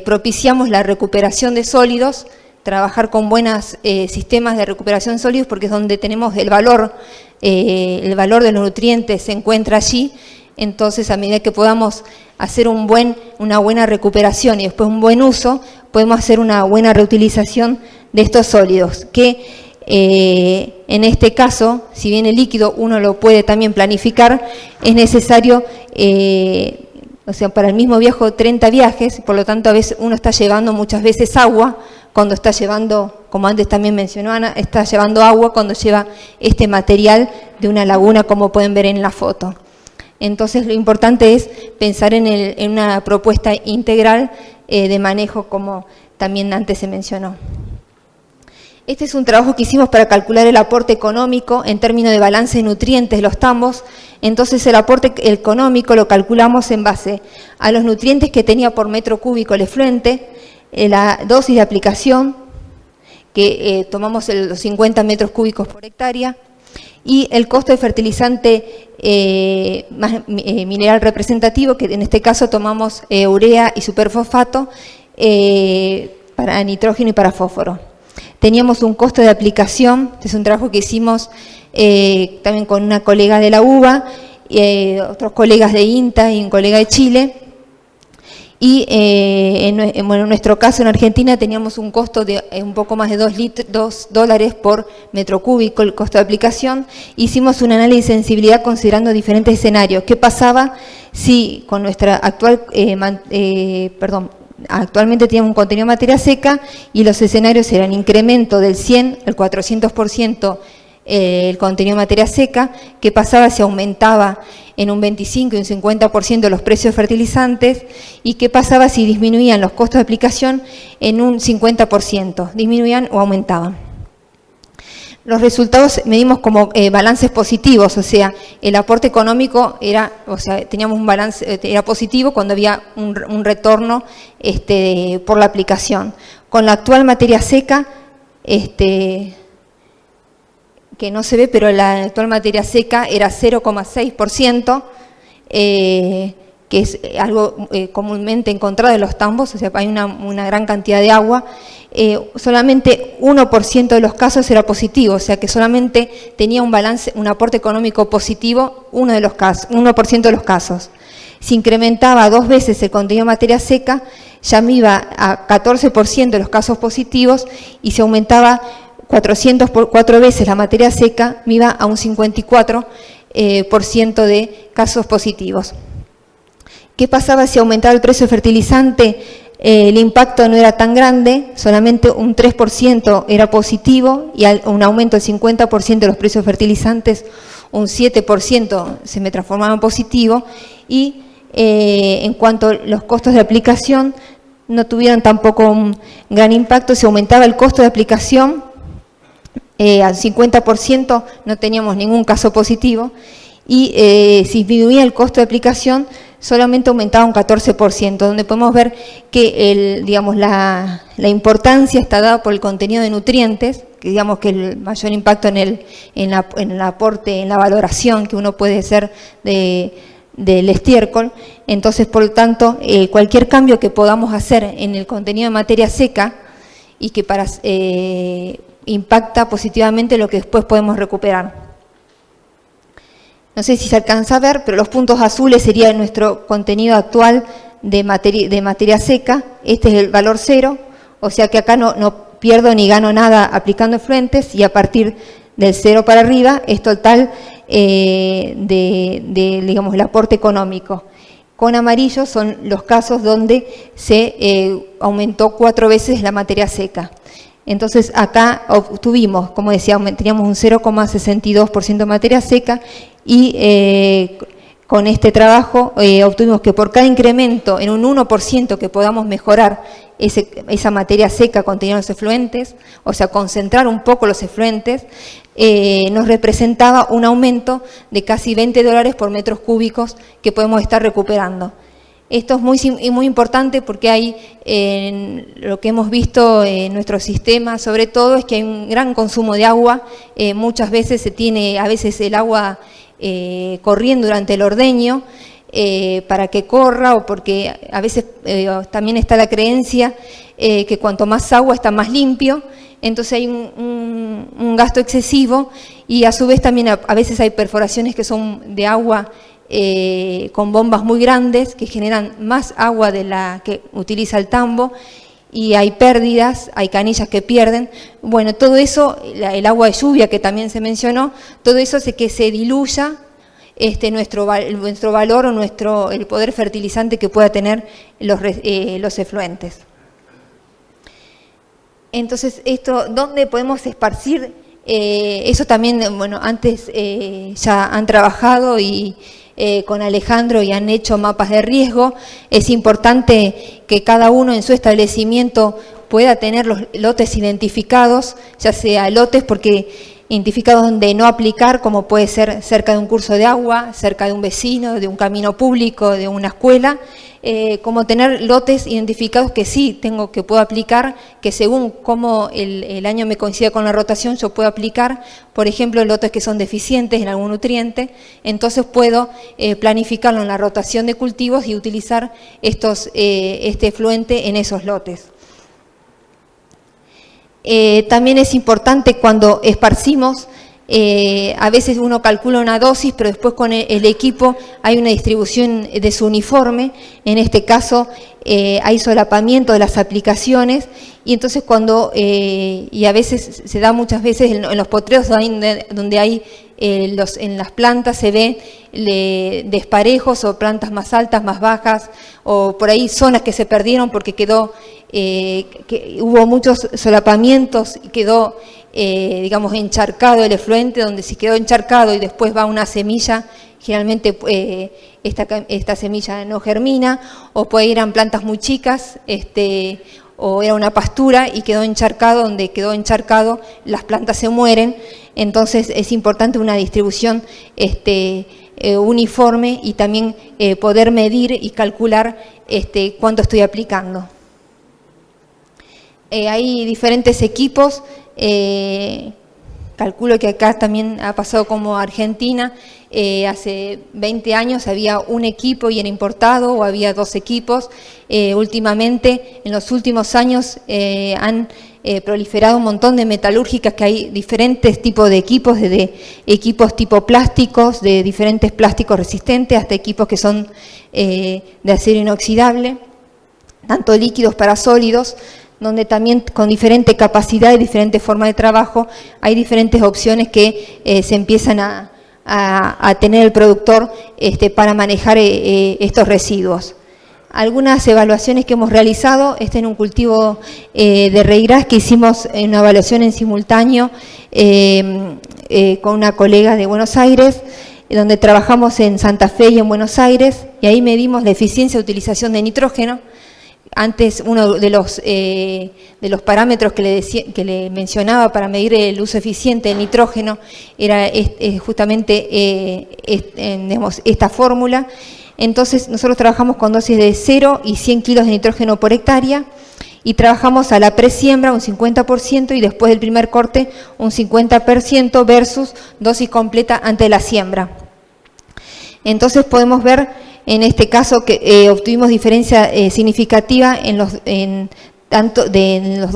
Speaker 2: propiciamos la recuperación de sólidos, trabajar con buenos sistemas de recuperación de sólidos, porque es donde tenemos el valor de los nutrientes se encuentra allí. Entonces, a medida que podamos hacer una buena recuperación y después un buen uso, podemos hacer una buena reutilización de estos sólidos, que en este caso, si bien el líquido uno lo puede también planificar, es necesario, o sea, para el mismo viaje 30 viajes, por lo tanto a veces uno está llevando muchas veces agua cuando está llevando, como antes también mencionó Ana, está llevando agua cuando lleva este material de una laguna, como pueden ver en la foto. Entonces lo importante es pensar en una propuesta integral de manejo, como también antes se mencionó. Este es un trabajo que hicimos para calcular el aporte económico en términos de balance de nutrientes de los tambos. Entonces el aporte económico lo calculamos en base a los nutrientes que tenía por metro cúbico el efluente, la dosis de aplicación, que tomamos los 50 metros cúbicos por hectárea, y el costo de fertilizante mineral representativo, que en este caso tomamos urea y superfosfato para nitrógeno y para fósforo. Teníamos un costo de aplicación, este es un trabajo que hicimos también con una colega de la UBA, otros colegas de INTA y un colega de Chile. Y en nuestro caso en Argentina teníamos un costo de un poco más de $2 por metro cúbico, el costo de aplicación. Hicimos un análisis de sensibilidad considerando diferentes escenarios. ¿Qué pasaba si con nuestra actual, actualmente teníamos un contenido de materia seca y los escenarios eran incremento del 100 al 400% el contenido de materia seca? ¿Qué pasaba si aumentaba en un 25 y un 50% los precios de fertilizantes? ¿Y qué pasaba si disminuían los costos de aplicación en un 50%? ¿Disminuían o aumentaban? Los resultados medimos como balances positivos, o sea, el aporte económico era, teníamos un balance, era positivo cuando había un retorno por la aplicación. Con la actual materia seca, que no se ve, pero la actual materia seca era 0,6%, que es algo comúnmente encontrado en los tambos, o sea, hay una gran cantidad de agua. Solamente 1% de los casos era positivo, o sea que solamente tenía un balance, un aporte económico positivo 1% de los casos. Si incrementaba 2 veces el contenido de materia seca, ya me iba a 14% de los casos positivos, y si aumentaba 4 veces la materia seca, me iba a un 54% de casos positivos. ¿Qué pasaba si aumentaba el precio de fertilizante? El impacto no era tan grande, solamente un 3% era positivo, y un aumento del 50% de los precios de fertilizantes, un 7% se me transformaba en positivo, y en cuanto a los costos de aplicación, no tuvieron tampoco un gran impacto. Si aumentaba el costo de aplicación, al 50% no teníamos ningún caso positivo, y si disminuía el costo de aplicación, solamente aumentaba un 14%, donde podemos ver que la importancia está dada por el contenido de nutrientes, que digamos que el mayor impacto en el aporte, en la valoración que uno puede hacer del estiércol. Entonces, por lo tanto, cualquier cambio que podamos hacer en el contenido de materia seca y que impacta positivamente lo que después podemos recuperar. No sé si se alcanza a ver, pero los puntos azules sería nuestro contenido actual de materia seca. Este es el valor 0, o sea que acá no pierdo ni gano nada aplicando efluentes, y a partir del 0 para arriba es total digamos, el aporte económico. Con amarillo son los casos donde se aumentó 4 veces la materia seca. Entonces acá obtuvimos, como decía, teníamos un 0,62% de materia seca, y con este trabajo obtuvimos que por cada incremento en un 1% que podamos mejorar esa materia seca contenida en los efluentes, o sea, concentrar un poco los efluentes, nos representaba un aumento de casi $20 por metros cúbicos que podemos estar recuperando. Esto es muy importante porque hay, lo que hemos visto en nuestro sistema, sobre todo, es que hay un gran consumo de agua. Muchas veces se tiene, a veces el agua corriendo durante el ordeño para que corra, o porque a veces también está la creencia que cuanto más agua está más limpio. Entonces hay un gasto excesivo, y a su vez también a veces hay perforaciones que son de agua con bombas muy grandes que generan más agua de la que utiliza el tambo, y hay pérdidas, hay canillas que pierden. Bueno, todo eso, el agua de lluvia que también se mencionó, todo eso hace que se diluya nuestro valor o el poder fertilizante que pueda tener los efluentes. Entonces, ¿dónde podemos esparcir? Eso también, bueno, antes ya han trabajado y con Alejandro y han hecho mapas de riesgo. Es importante que cada uno en su establecimiento pueda tener los lotes identificados, ya sea lotes identificados donde no aplicar, como puede ser cerca de un curso de agua, cerca de un vecino, de un camino público, de una escuela, como tener lotes identificados que sí que puedo aplicar, que según cómo el año me coincida con la rotación, yo puedo aplicar, por ejemplo, lotes que son deficientes en algún nutriente, entonces puedo planificarlo en la rotación de cultivos y utilizar este efluente en esos lotes. También es importante cuando esparcimos, a veces uno calcula una dosis, pero después con el equipo hay una distribución de su uniforme. En este caso hay solapamiento de las aplicaciones y entonces y a veces se da muchas veces en los potreros donde hay en las plantas se ve desparejos o plantas más altas, más bajas, o por ahí zonas que se perdieron porque hubo muchos solapamientos y quedó, digamos, encharcado el efluente, donde si quedó encharcado y después va una semilla, generalmente esta semilla no germina, o puede ir a plantas muy chicas, o era una pastura y quedó encharcado, donde quedó encharcado las plantas se mueren. Entonces es importante una distribución uniforme y también poder medir y calcular cuánto estoy aplicando. Hay diferentes equipos, calculo que acá también ha pasado como Argentina, hace 20 años había un equipo y era importado, o había 2 equipos. Últimamente, en los últimos años, han proliferado un montón de metalúrgicas, que hay diferentes tipos de equipos, desde equipos tipo plásticos, de diferentes plásticos resistentes, hasta equipos que son de acero inoxidable, tanto líquidos para sólidos, donde también con diferente capacidad y diferente forma de trabajo hay diferentes opciones que se empiezan a tener el productor para manejar estos residuos. Algunas evaluaciones que hemos realizado, en un cultivo de reigras que hicimos una evaluación en simultáneo con una colega de Buenos Aires, donde trabajamos en Santa Fe y en Buenos Aires, y ahí medimos la eficiencia de utilización de nitrógeno. Antes, uno de los parámetros que le mencionaba para medir el uso eficiente del nitrógeno era justamente esta fórmula. Entonces, nosotros trabajamos con dosis de 0 y 100 kilos de nitrógeno por hectárea y trabajamos a la presiembra un 50% y después del primer corte un 50% versus dosis completa antes de la siembra. Entonces, podemos ver en este caso que obtuvimos diferencia significativa en las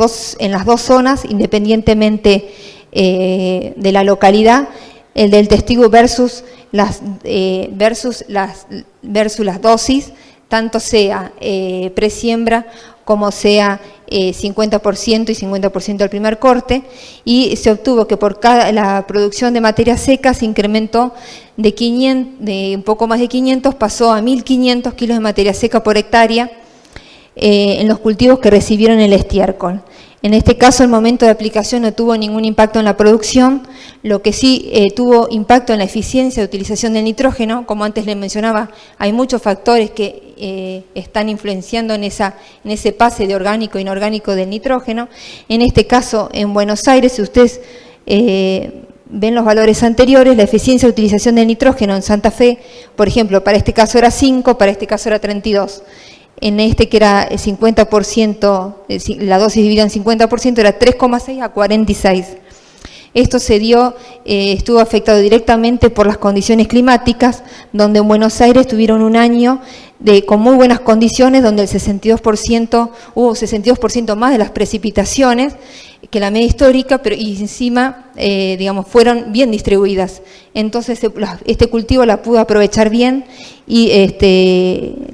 Speaker 2: dos zonas, independientemente de la localidad, el del testigo versus las dosis, tanto sea presiembra como sea 50% y 50% al primer corte, y se obtuvo que por la producción de materia seca se incrementó de un poco más de 500, pasó a 1.500 kilos de materia seca por hectárea en los cultivos que recibieron el estiércol. En este caso, el momento de aplicación no tuvo ningún impacto en la producción, lo que sí tuvo impacto en la eficiencia de utilización del nitrógeno. Como antes les mencionaba, hay muchos factores que están influenciando en ese pase de orgánico e inorgánico del nitrógeno. En este caso, en Buenos Aires, si ustedes ven los valores anteriores, la eficiencia de utilización del nitrógeno en Santa Fe, por ejemplo, para este caso era 5, para este caso era 32. En que era 50%, la dosis dividida en 50%, era 3,6 a 46. Esto estuvo afectado directamente por las condiciones climáticas, donde en Buenos Aires tuvieron un año con muy buenas condiciones, donde hubo 62% más de las precipitaciones que la media histórica, y encima, digamos, fueron bien distribuidas. Entonces, este cultivo la pudo aprovechar bien y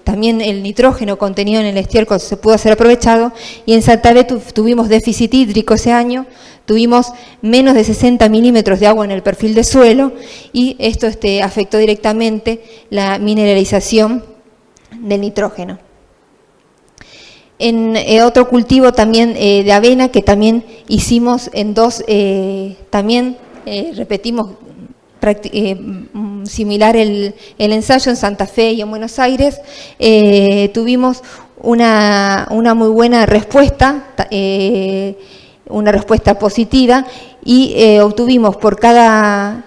Speaker 2: también el nitrógeno contenido en el estiércol se pudo hacer aprovechado, y en Santa Fe tuvimos déficit hídrico ese año, tuvimos menos de 60 milímetros de agua en el perfil de suelo, y esto afectó directamente la mineralización del nitrógeno. En otro cultivo también de avena, que también hicimos en dos, repetimos similar el ensayo en Santa Fe y en Buenos Aires. Tuvimos una muy buena respuesta, una respuesta positiva, y obtuvimos por cada,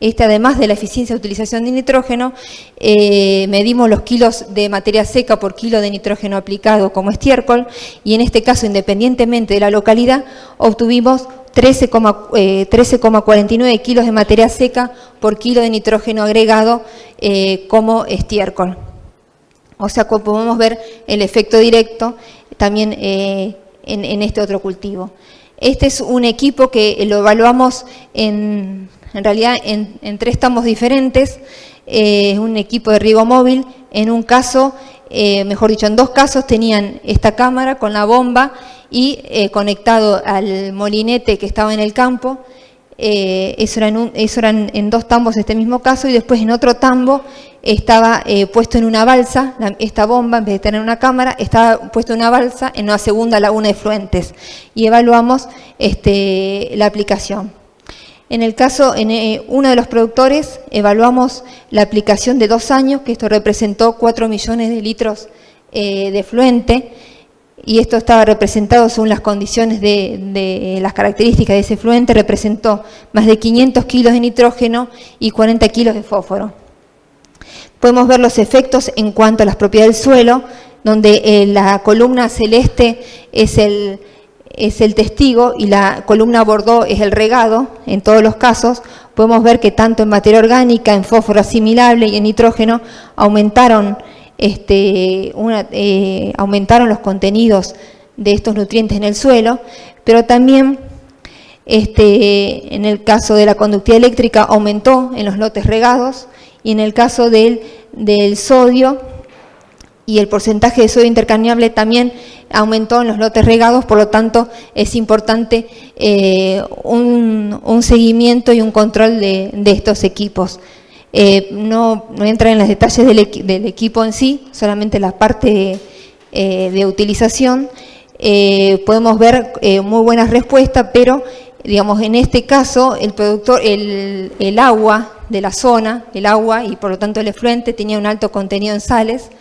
Speaker 2: además de la eficiencia de utilización de nitrógeno, medimos los kilos de materia seca por kilo de nitrógeno aplicado como estiércol, y en este caso, independientemente de la localidad, obtuvimos 13,49 kilos de materia seca por kilo de nitrógeno agregado como estiércol. O sea, como podemos ver el efecto directo también en este otro cultivo. Este es un equipo que lo evaluamos en realidad en 3 tambos diferentes. Es un equipo de riego móvil. En un caso, mejor dicho, en 2 casos tenían esta cámara con la bomba y conectado al molinete que estaba en el campo. Eso eran en 2 tambos este mismo caso, y después en otro tambo estaba puesto en una balsa, esta bomba en vez de tener una cámara, estaba puesto en una balsa en una segunda laguna de efluentes, y evaluamos la aplicación. En el caso, en uno de los productores, evaluamos la aplicación de 2 años, que esto representó 4 millones de litros de efluente, y esto estaba representado según las condiciones de las características de ese efluente. Representó más de 500 kilos de nitrógeno y 40 kilos de fósforo. Podemos ver los efectos en cuanto a las propiedades del suelo, donde la columna celeste es el testigo y la columna bordó es el regado. En todos los casos podemos ver que tanto en materia orgánica, en fósforo asimilable y en nitrógeno aumentaron los contenidos de estos nutrientes en el suelo, pero también en el caso de la conductividad eléctrica aumentó en los lotes regados, y en el caso del sodio y el porcentaje de sodio intercambiable también aumentó en los lotes regados. Por lo tanto, es importante un seguimiento y un control de estos equipos. No entrar en los detalles del equipo en sí, solamente la parte de utilización. Podemos ver muy buenas respuestas, pero digamos, en este caso el productor, el agua de la zona, el agua y por lo tanto el efluente tenía un alto contenido en sales,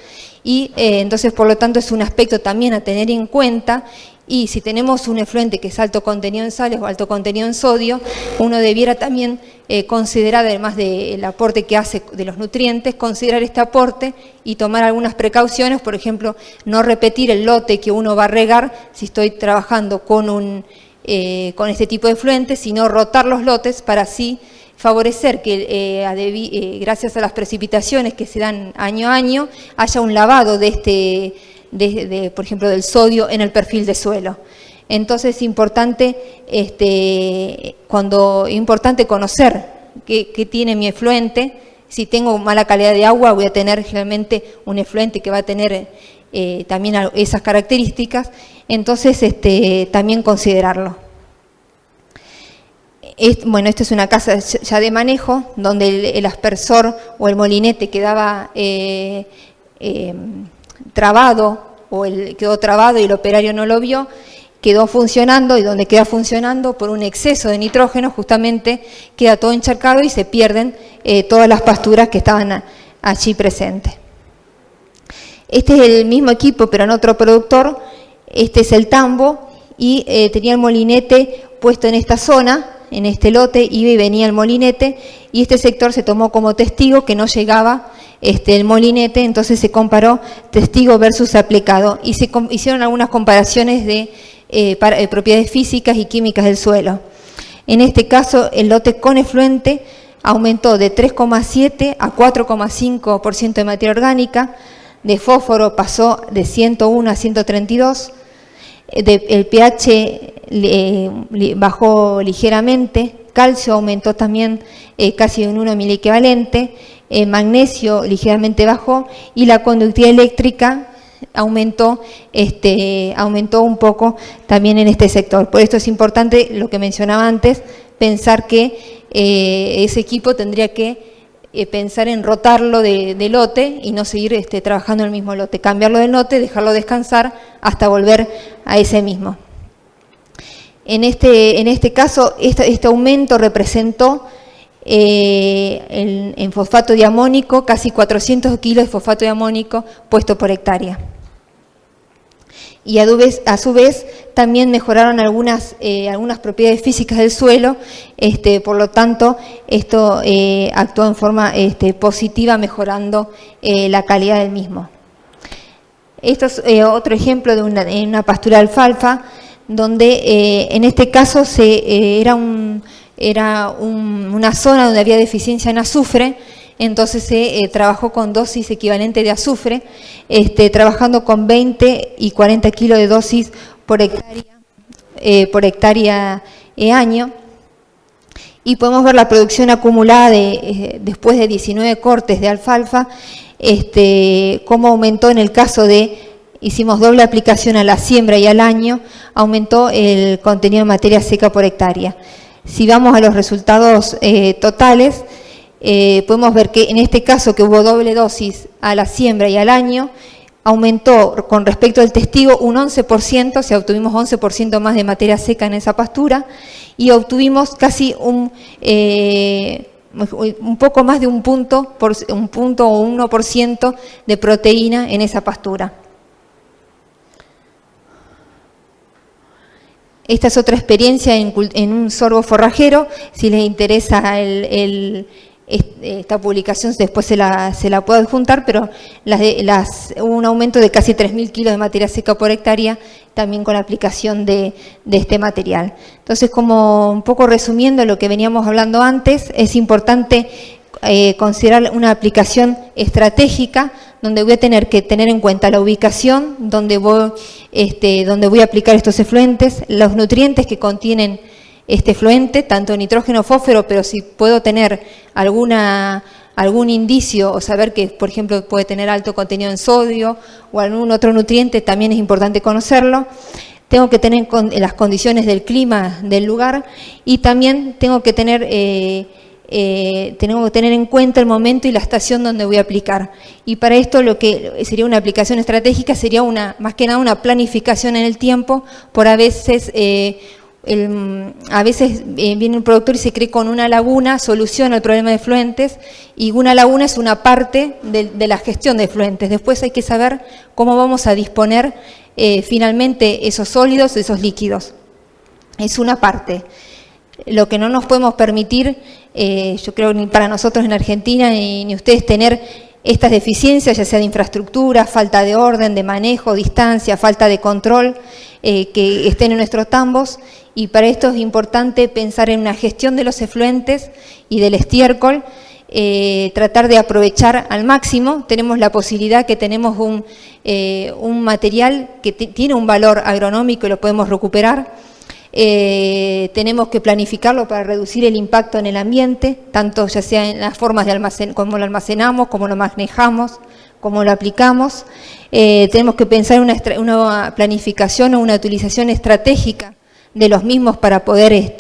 Speaker 2: y entonces por lo tanto es un aspecto también a tener en cuenta. Y si tenemos un efluente que es alto contenido en sales o alto contenido en sodio, uno debiera también considerar, además del aporte que hace de los nutrientes, considerar este aporte y tomar algunas precauciones. Por ejemplo, no repetir el lote que uno va a regar si estoy trabajando con este tipo de efluentes, sino rotar los lotes para así favorecer que gracias a las precipitaciones que se dan año a año haya un lavado por ejemplo, del sodio en el perfil de suelo. Entonces es importante, importante conocer qué tiene mi efluente. Si tengo mala calidad de agua, voy a tener generalmente un efluente que va a tener también esas características. Entonces también considerarlo. Bueno, esta es una casa ya de manejo, donde el aspersor o el molinete quedaba trabado, quedó trabado y el operario no lo vio, quedó funcionando, y donde queda funcionando por un exceso de nitrógeno justamente queda todo encharcado y se pierden todas las pasturas que estaban allí presentes. Este es el mismo equipo pero en otro productor. Este es el tambo, y tenía el molinete puesto en esta zona, en este lote, iba y venía el molinete, y este sector se tomó como testigo que no llegaba el molinete. Entonces se comparó testigo versus aplicado, y se hicieron algunas comparaciones de propiedades físicas y químicas del suelo. En este caso, el lote con efluente aumentó de 3,7 a 4,5% de materia orgánica, de fósforo pasó de 101 a 132, el pH bajó ligeramente, calcio aumentó también casi un 1 miliequivalente, magnesio ligeramente bajó, y la conductividad eléctrica aumentó un poco también en este sector. Por esto es importante, lo que mencionaba antes, pensar que ese equipo tendría que pensar en rotarlo de lote y no seguir trabajando en el mismo lote, cambiarlo de lote, dejarlo descansar hasta volver a ese mismo. En este caso, este aumento representó en fosfato diamónico casi 400 kilos de fosfato diamónico puesto por hectárea. Y a su vez también mejoraron algunas propiedades físicas del suelo, por lo tanto esto actuó en forma positiva, mejorando la calidad del mismo. Esto es otro ejemplo de una pastura de alfalfa, donde en este caso era una zona donde había deficiencia en azufre. Entonces se trabajó con dosis equivalente de azufre, trabajando con 20 y 40 kilos de dosis por hectárea año. Y podemos ver la producción acumulada después de 19 cortes de alfalfa, cómo aumentó en el caso hicimos doble aplicación a la siembra y al año, aumentó el contenido de materia seca por hectárea. Si vamos a los resultados totales, podemos ver que en este caso, que hubo doble dosis a la siembra y al año, aumentó con respecto al testigo un 11%, o sea, obtuvimos 11% más de materia seca en esa pastura, y obtuvimos casi un poco más de un punto o 1% de proteína en esa pastura. Esta es otra experiencia en un sorgo forrajero. Si les interesa esta publicación, después se la puedo adjuntar, pero hubo un aumento de casi 3.000 kilos de materia seca por hectárea, también con la aplicación de este material. Entonces, como un poco resumiendo lo que veníamos hablando antes, es importante considerar una aplicación estratégica, donde voy a tener que tener en cuenta la ubicación, donde voy a aplicar estos efluentes, los nutrientes que contienen este efluente, tanto nitrógeno, fósforo, pero si puedo tener algún indicio o saber que, por ejemplo, puede tener alto contenido en sodio o algún otro nutriente, también es importante conocerlo. Tengo que tener las condiciones del clima del lugar, y también tengo que tener en cuenta el momento y la estación donde voy a aplicar. Y para esto lo que sería una aplicación estratégica sería más que nada una planificación en el tiempo. Por a veces viene un productor y se cree con una laguna soluciona el problema de efluentes, y una laguna es una parte de la gestión de efluentes. Después hay que saber cómo vamos a disponer finalmente esos sólidos, esos líquidos. Es una parte. Lo que no nos podemos permitir, yo creo, ni para nosotros en Argentina ni ustedes, tener estas deficiencias, ya sea de infraestructura, falta de orden, de manejo, distancia, falta de control, que estén en nuestros tambos. Y para esto es importante pensar en una gestión de los efluentes y del estiércol, tratar de aprovechar al máximo. Tenemos la posibilidad que tenemos un material que tiene un valor agronómico y lo podemos recuperar. Tenemos que planificarlo para reducir el impacto en el ambiente, tanto ya sea en las formas de almacén, cómo lo almacenamos, cómo lo manejamos, cómo lo aplicamos. Tenemos que pensar en una planificación o una utilización estratégica de los mismos para poder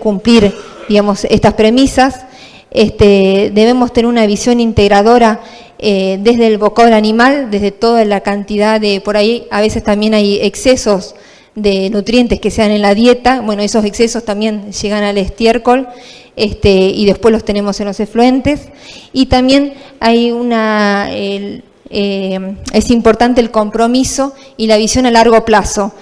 Speaker 2: cumplir, digamos, estas premisas. Debemos tener una visión integradora desde el bocado animal, desde toda la cantidad de, por ahí a veces también hay excesos de nutrientes que sean en la dieta. Bueno, esos excesos también llegan al estiércol, y después los tenemos en los efluentes. Y también hay es importante el compromiso y la visión a largo plazo.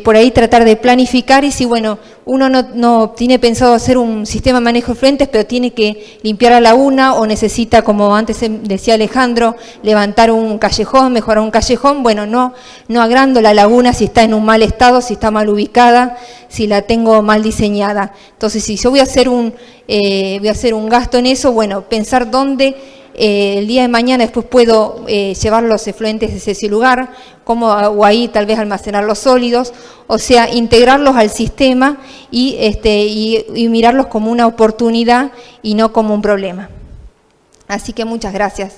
Speaker 2: Por ahí tratar de planificar, y si bueno, uno no tiene pensado hacer un sistema de manejo de efluentes, pero tiene que limpiar la laguna, o necesita, como antes decía Alejandro, levantar un callejón, mejorar un callejón, bueno, no agrando la laguna si está en un mal estado, si está mal ubicada, si la tengo mal diseñada. Entonces, si yo voy a hacer un gasto en eso, bueno, pensar dónde el día de mañana después puedo llevar los efluentes de ese lugar, o ahí tal vez almacenar los sólidos, o sea, integrarlos al sistema y mirarlos como una oportunidad y no como un problema. Así que muchas gracias.